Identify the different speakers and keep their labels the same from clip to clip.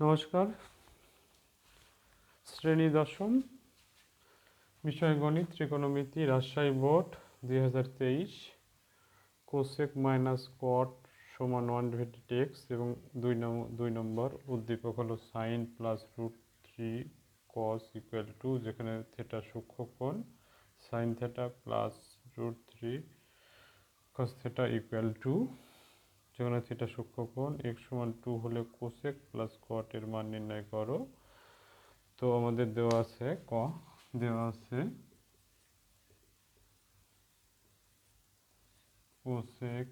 Speaker 1: নমস্কার, শ্রেণী দশম, বিষয় গণিত, ত্রিকোণমিতি, Rajshahi board 2023। Cosec minus cot সমান 1/x এবং দুই নম্বর উদ্দীপক হলো sine plus √3 cos equal to, যেখানে থেটা সূক্ষ্মকোণ, sine theta plus √3 cos theta equal to, যেখানে থেটা সূক্ষ্মকোণ, x সমান 2 হলে কোসেক প্লাস কট এর মান নির্ণয় করো। তো আমাদের দেওয়া আছে কোসেক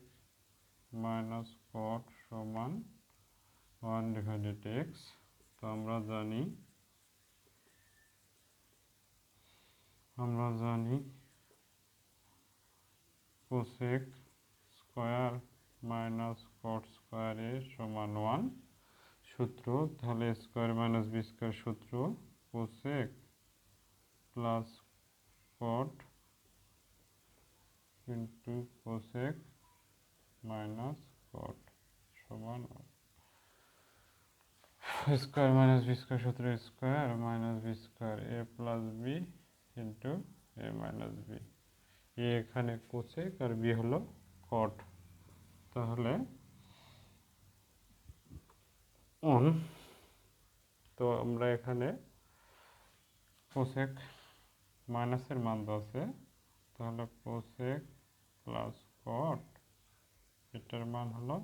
Speaker 1: মাইনাস কট সমান 1/x। তো আমরা জানি কোসেক স্কোয়ার মাইনাস কট স্কোয়ারের সমান 1 সূত্র। তাহলে স্কোয়ার মাইনাস বি স্কোয়ার সূত্র, কোসেক প্লাস কট ইন্টু কোসেক মাইনাস কট সমান স্কোয়ার মাইনাস বি স্কোয়ার সূত্র, square minus B square A plus B into A minus B. এ এখানে কোসেক আর বি হলো কট। তাহলে অন, তো আমরা এখানে কোসেক মাইনাসের মান আছে, তাহলে কোসেক প্লাস কট এটার মান হলো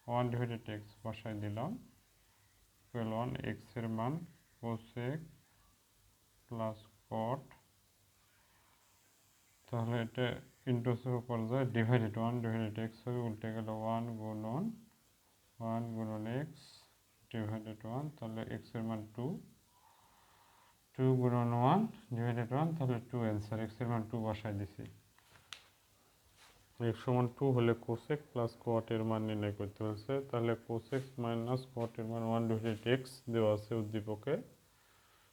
Speaker 1: 1/x বসাই দিলাম, ইকুয়াল 1, এক্স এর মান কোসেক প্লাস কট, তাহলে এটা ইন্টু উপর যায় ডিভাইডেড 1/x হবে, উল্টে গেল 1 গুণন এক্স ডিভাইডেড 1, তাহলে এক্স এর মান 2 গুণন 1 ডিভাইডেড 1, তাহলে 2 অ্যান্সার। এক্স এর মান 2 বসাই দিছি। এক্স সমান 2 হলে কোসেক প্লাস কট এর মান নির্ণয় করতে হয়েছে। তাহলে কোসেক মাইনাস কট এর মান 1/x দেওয়া আছে উদ্দীপকে।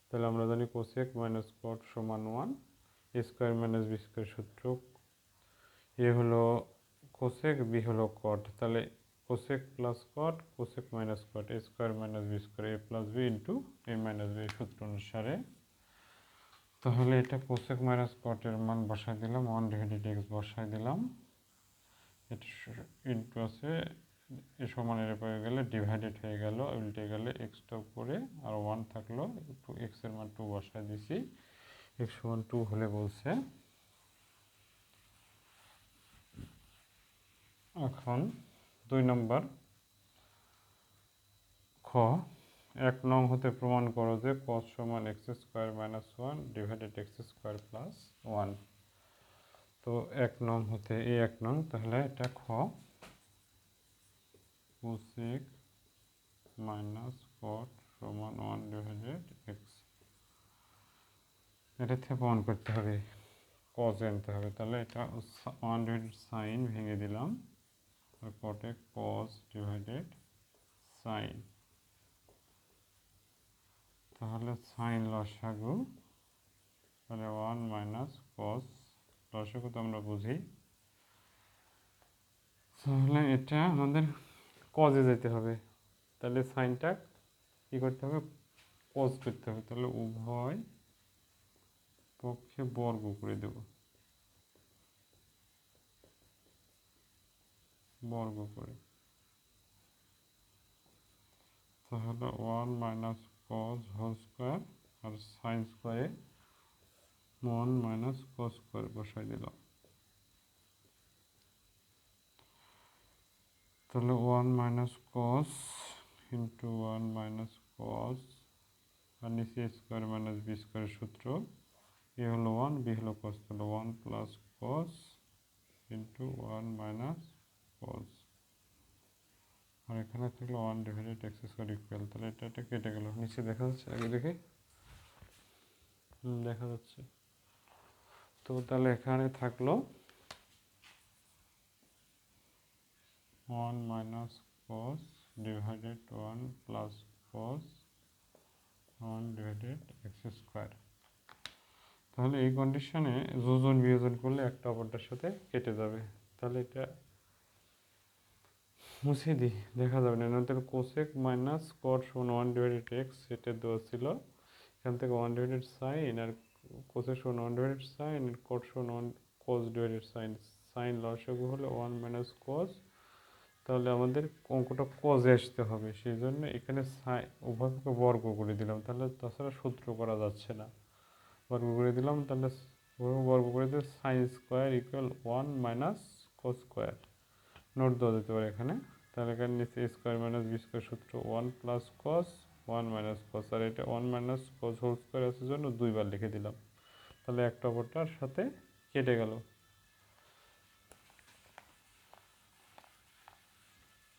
Speaker 1: তাহলে আমরা জানি কোসেক মাইনাস কট সমান 1, A square minus B square সূত্র, এ হলো কোসেক, বি হলো কট। তাহলে cosec plus cot, cosec minus cot, A square minus B square, A plus B into A minus B সূত্র অনুসারে। তাহলে এটা কোসেক মাইনাস কটের মান বসাই দিলাম, 1/x বসাই দিলাম, এটা ইন্টু আছে, এ সমান এর পরে গেলে ডিভাইডেড হয়ে গেল, উল্টে গেলে এক্সটা উপরে আর 1 থাকলো, এক্স এর মান 2 বসাই দিছি। এক্স সমান 2 হলে বলছে এখন 2 নম্বর খ, 1 নং হতে প্রমাণ করো যে cos সমান x² - 1 ডিভাইডেড x² + 1। তো 1 নং হতে, এই 1 নং, তাহলে এটা খ, কোসেক মাইনাস কট সমান 1/x, এটা থেকে প্রমাণ করতে হবে, কস জানতে হবে। তাহলে এটা 1/sin ভেঙে দিলাম, কটে কস ডিভাইডেড সাইন, তাহলে সাইন লসাগু, তাহলে 1 মাইনাস কস, লসাগু তো আমরা বুঝি, তাহলে এটা আমাদের কজে যেতে হবে। তাহলে সাইনটা কী করতে হবে, কজ করতে হবে। তাহলে উভয় পক্ষে বর্গ করে দেব, বর্গ করে, তাহলে 1 মাইনাস কজ হোল স্কোয়ার আর সাইন স্কোয়ারে 1 মাইনাস কস স্কোয়ার বসাই দিলাম। তাহলে 1 minus cos into 1 minus cos, আর নিচে স্কোয়ার মাইনাস বি স্কোয়ারের সূত্র, এ হলো 1, বি হলো কস, তাহলে 1 plus cos into 1 minus cos, আর এখানে থাকলো 1 ডিভাইডেড x² ইকুয়াল, তাহলে এটা কেটে গেল। নিচে দেখা যাচ্ছে, আগে দেখে দেখা যাচ্ছে। তো তাহলে এখানে থাকলো 1 মাইনাস কস ডিভাইডেড 1 প্লাস কস 1 ডিভাইডেড x²। তাহলে এই কন্ডিশনে যোজন বিয়োজন করলে একটা অপরটার সাথে কেটে যাবে। তাহলে এটা মুছে দিই, দেখা যাবে না। তাহলে কোসেক মাইনাস কট সমান 1/x এটা দেওয়া ছিল। এখান থেকে 1/sin আর কোসেক সমান 1/sin আর কট সমান cos/sin। সাইন লসাগু হলে 1 মাইনাস কস। তাহলে আমাদের অঙ্কটা কজে আসতে হবে, সেই জন্য এখানে উভয়কে বর্গ করে দিলাম, তাহলে তাছাড়া সূত্র করা যাচ্ছে না। বর্গ করে দিলাম, তাহলে বর্গ করে দিলে sine square equal 1 minus cos square. Note দেওয়া যেতে পারে এখানে। তাহলে এখানে নিচে স্কোয়ার মাইনাস বি স্কোয়ার সূত্র 1 প্লাস কস 1 মাইনাস কস, আর এটা 1 মাইনাস কস হোল স্কোয়ার আসার জন্য দুইবার লিখে দিলাম। তাহলে একটা অপরটার সাথে কেটে গেল।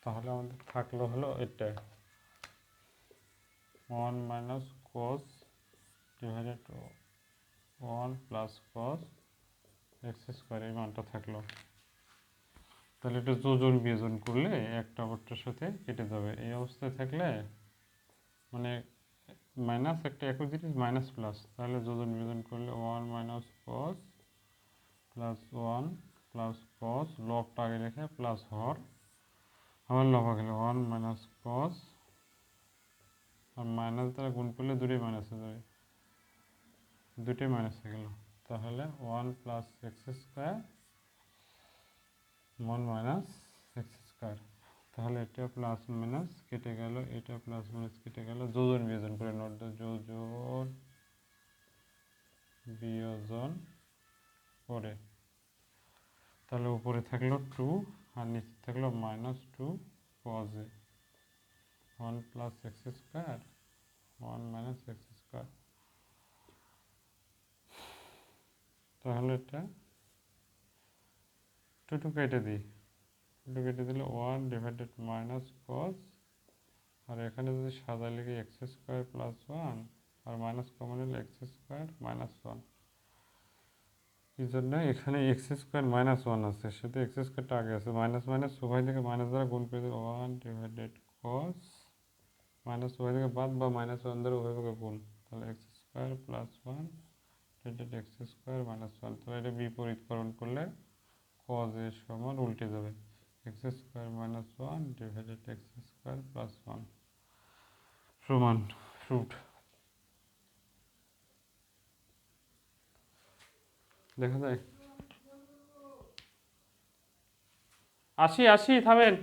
Speaker 1: তাহলে আমাদের থাকলো হলো এটা 1 মাইনাস কস divided 1 plus cos x square, এই মানটা থাকলো। তাহলে এটা যোজন বিয়োজন করলে একটা অপরটার সাথে কেটে যাবে। এই অবস্থায় থাকলে মানে মাইনাস একটা একই জিনিস মাইনাস প্লাস, তাহলে যোজন বিয়োজন করলে 1 minus cos plus 1 plus cos, লবটা আগে রেখে প্লাস হর, আবার লব গেলে 1 মাইনাস কস, আর মাইনাস দ্বারা গুণ করলে দুটোই মাইনাস হয়ে যাবে, দুটোই মাইনাস হয়ে গেল। তাহলে 1 plus x square 1 minus x square. তাহলে এটা প্লাস মাইনাস কেটে গেল, এটা প্লাস মাইনাস কেটে গেল। যোজন বিয়োজন করে নোট দাও, যোজন বিয়োজন করে তাহলে উপরে থাকলো 2 আর নিচে থাকলো মাইনাস 2 কজ এ 1 plus x square 1 minus x square. তাহলে এটা 2 কেটে দিই, 2 কেটে দিলে 1 ডিভাইডেড মাইনাস কজ, আর এখানে যদি সাদা লিখে এক্স স্কোয়ার প্লাস 1 আর মাইনাস কমন হলে এক্স স্কোয়ার মাইনাস 1। এই জন্য এখানে এক্স স্কোয়ার মাইনাস 1 আছে, সেটা এক্স স্কোয়ারটা আগে আছে, মাইনাস মাইনাস উভয় থেকে মাইনাস দ্বারা গুণ করে দিলে 1 ডিভাইডেড কস, মাইনাস উভয় থেকে বাদ বা মাইনাস 1 দ্বারা উভয়কে গুণ, তাহলে x square plus 1 divided x square minus 1। তাহলে এটা বিপরীতকরণ করলে কজ এর সমান উল্টে যাবে, x square minus 1 divided x square plus 1 সমান রুট। দেখা যায়। আসি আসি, থামেন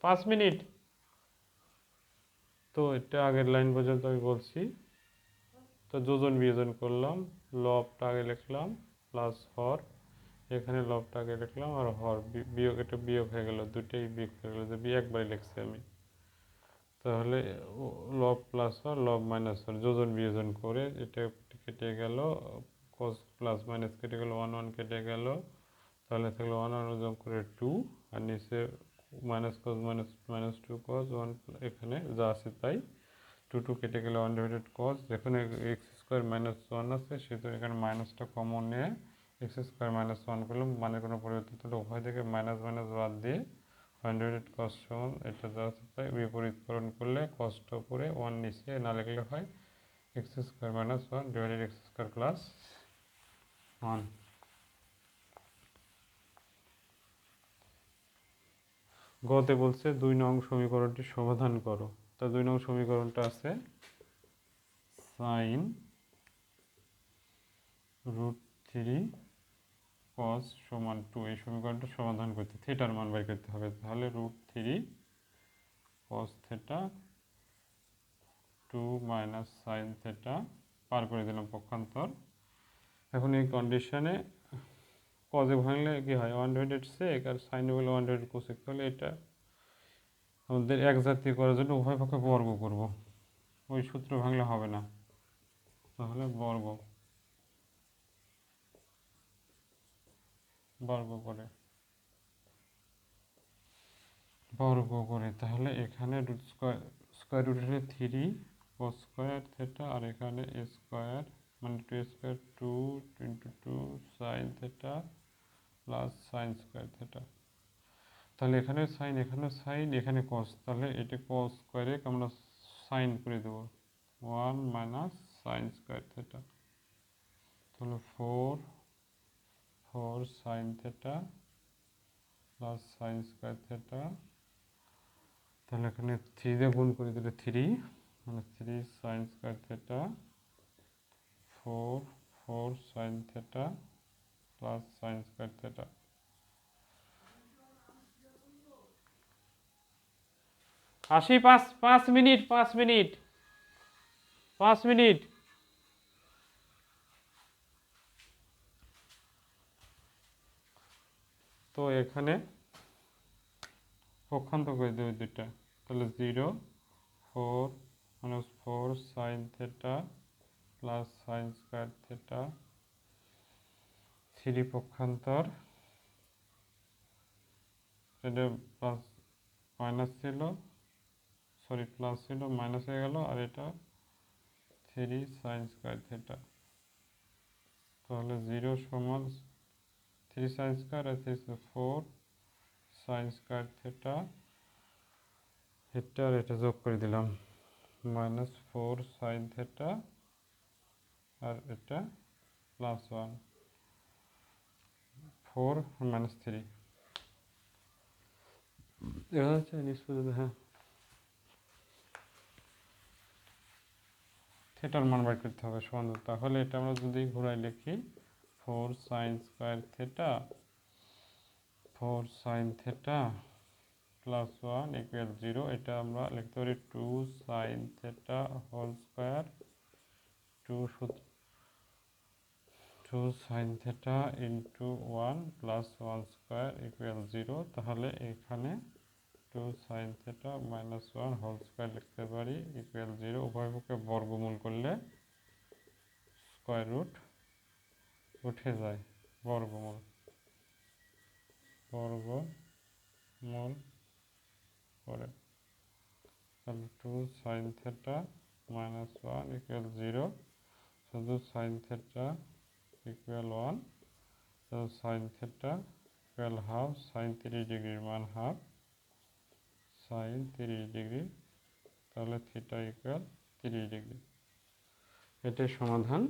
Speaker 1: 5 মিনিট। তো এটা আগের লাইন পর্যন্ত আমি বলছি। তো যোজন বিয়োজন করলাম, লবটা আগে লিখলাম প্লাস হর, এখানে লবটা আগে লিখলাম আর হর বিয়োগ, এটা বিয়োগ হয়ে গেল, দুটোই বিয়োগ হয়ে গেল, যে বিয়োগ একবারই লিখছি আমি। তাহলে লব প্লাস হর লব মাইনাস হর যোজন বিয়োজন করে এটা কেটে গেল, কস প্লাস মাইনাস কেটে গেল, 1 1 কেটে গেল, তাহলে থাকলো 1 1 যোগ করে 2 আর নিচে মাইনাস কস মাইনাস মাইনাস 2 কস 1, এখানে যা আছে তাই। 2 2 কেটে গেলে 1 ডিভাইডেড কস, যেখানে এক্স স্কোয়ার মাইনাস 1 আছে সেহেতু এখানে মাইনাসটা কমন নিয়ে এক্স স্কোয়ার মাইনাস 1 করলাম, মানে কোনো পরিবর্তন হলে উভয় থেকে মাইনাস মাইনাস বাদ দিয়ে 1 ডিভাইডেড কস সমান এটা যা আছে তাই। বিপরীতকরণ করলে কসটা উপরে 1 নিচে না লিখলে হয় x square minus 1 divided x square plus 1। গতে বলছে 2 নং সমীকরণটি সমাধান করো। তা 2 নং সমীকরণটা আছে সাইন √3 কস সমান 2। এই সমীকরণটা সমাধান করতে থিটার মান বের করতে হবে। তাহলে √3 cos theta 2 minus sine theta পার করে দিলাম পক্ষান্তর। এখন এই কন্ডিশনে কজে ভাঙলে কি হয় 1 ডিভাইডেড সেক, আর সাইনে বলে 1 ডিভাইডেড কোসেক। তাহলে এটা আমাদের এক জাতি করার জন্য উভয় পক্ষে বর্গ করব, ওই সূত্র ভাঙলে হবে না। তাহলে বর্গ বর্গ করে তাহলে এখানে রুট স্কোয়ার স্কোয়ার রুট হলে 3 কস স্কোয়ার থিটা, আর এখানে এ স্কোয়ার মানে 2 square 2 into 2 sign theta plus sine square theta. তাহলে এখানে সাইন এখানে সাইন এখানে কস, তাহলে এটা কস স্কোয়ারে আমরা সাইন করে দেবো 1 মাইনাস সাইন স্কোয়ার থিটা। তাহলে 4 sine theta plus sign square theta, তাহলে এখানে 3 দিয়ে গুণ করে দিলে 3 মানে 3 sine square theta 4 sine theta plus sign square theta. আসি 5 মিনিট 5 মিনিট। তো এখানে পক্ষান্ত করে দেবে দুইটা, তাহলে 4 sine theta plus sign square theta, 3 পক্ষান্তর, এটা প্লাস মাইনাস ছিল, সরি প্লাস ছিল মাইনাস হয়ে গেল, আর এটা 3 সাইন স্কোয়ার থেটা, তাহলে 0 সমান 3 সাইন স্কোয়ার আর 4 সাইন স্কোয়ার থেটা, এটা আর এটা যোগ করে দিলাম -4 সাইন থেটা, আর এটা +1 4 -3 দেখা যাচ্ছে নিচ পর্যন্ত। হ্যাঁ, থেটার মান বের করতে হবে সমান, তাহলে এটা আমরা যদি ঘুরাই লিখি 4 sine square theta 4 sine theta +1 equal 0, এটা আমরা লিখতে পারি 2 sine theta whole square 2 sine theta into 1 plus 1 স্কোয়ার ইকুয়াল 0, তাহলে এখানে 2 সাইন থেটা -1 হোল স্কোয়ার লিখতে পারি ইকুয়াল 0, উভয় পক্ষে বর্গমূল করলে স্কোয়ার রুট উঠে যায়, বর্গমূল করে, তাহলে 2 সাইন থেটা -1 ইকুয়াল 0, শুধু সাইন থেটা ইকুয়াল 1, তো sine theta equal half, sine 30 ডিগ্রির মান হাফ সাইন 30 ডিগ্রি, তাহলে থিটা ইকুয়াল 30 ডিগ্রি। এটাই সমাধান,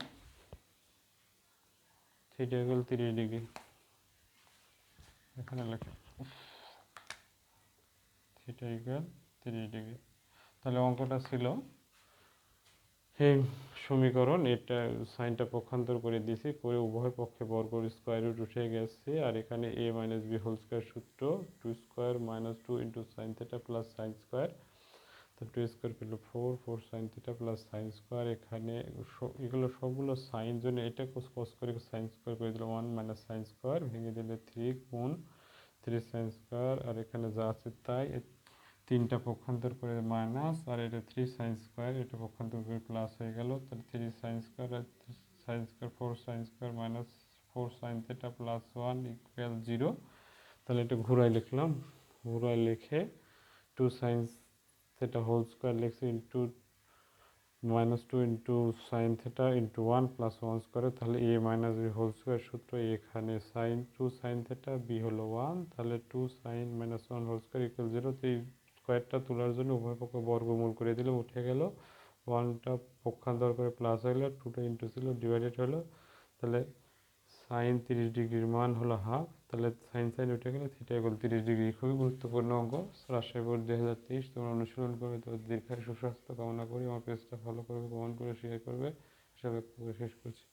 Speaker 1: থিটা ইকুয়াল 30 ডিগ্রি। এখানে লেখা থিটা ইকুয়াল 30 ডিগ্রি। তাহলে অঙ্কটা ছিল এই সমীকরণ, এটা সাইনটা পক্ষান্তর করে দিয়েছি, করে উভয় পক্ষে বর্গ স্কোয়ার রুট উঠে গেছে, আর এখানে a - b হোল স্কোয়ার সূত্র 2 square -2 into sine theta plus sine square, তো 2 স্কোয়ার পেল 4 sine theta plus sine square, এখানে এগুলো সবগুলো সাইন জন্য এটা কস করে সাইন স্কোয়ার করে দিল 1 মাইনাস সাইন স্কোয়ার, ভেঙে দিলে 3 গুণ 3 সাইন স্কোয়ার, আর এখানে যা আছে তাই, তিনটা পক্ষান্তর করে মাইনাস, আর এটা 3 সাইন স্কোয়ার, এটা পক্ষান্তর করে প্লাস হয়ে গেল, তাহলে 3 সাইন স্কোয়ার আর sine square 4 sine square minus 4 sine theta plus 1 equal 0, তাহলে এটা ঘুরাই লিখলাম, ঘুরাই লিখে 2 সাইন থেটা হোল স্কোয়ার লিখছি into -2 into sine theta into 1 plus 1 স্কোয়ারে, তাহলে a - b হোল স্কোয়ার সূত্র, এখানে সাইন 2 সাইন থেটা, b হলো 1, তাহলে 2 সাইন -1 হোল স্কোয়ার ইকুয়াল 0, তো এই স্কোয়ারটা তোলার জন্য উভয় পক্ষ বর্গমূল করে দিলে উঠে গেল, 1টা পক্ষান্তর করে প্লাস হয়ে গেল, 2টা ইন্টু ছিল ডিভাইডেড হলো, তাহলে সাইন 30 ডিগ্রির মান হলো হাফ, তাহলে সাইন উঠে গেলে থিটা ইকুয়াল 30 ডিগ্রি। খুবই গুরুত্বপূর্ণ অঙ্ক, রাজশাহী বোর্ড 2023। তোমরা অনুশীলন করবে, তো দীর্ঘায়ু সুস্বাস্থ্য কামনা করি। আমার পেজটা ফলো করবে, কমেন্ট করে শেয়ার করবে, সবাই শেষ করছি।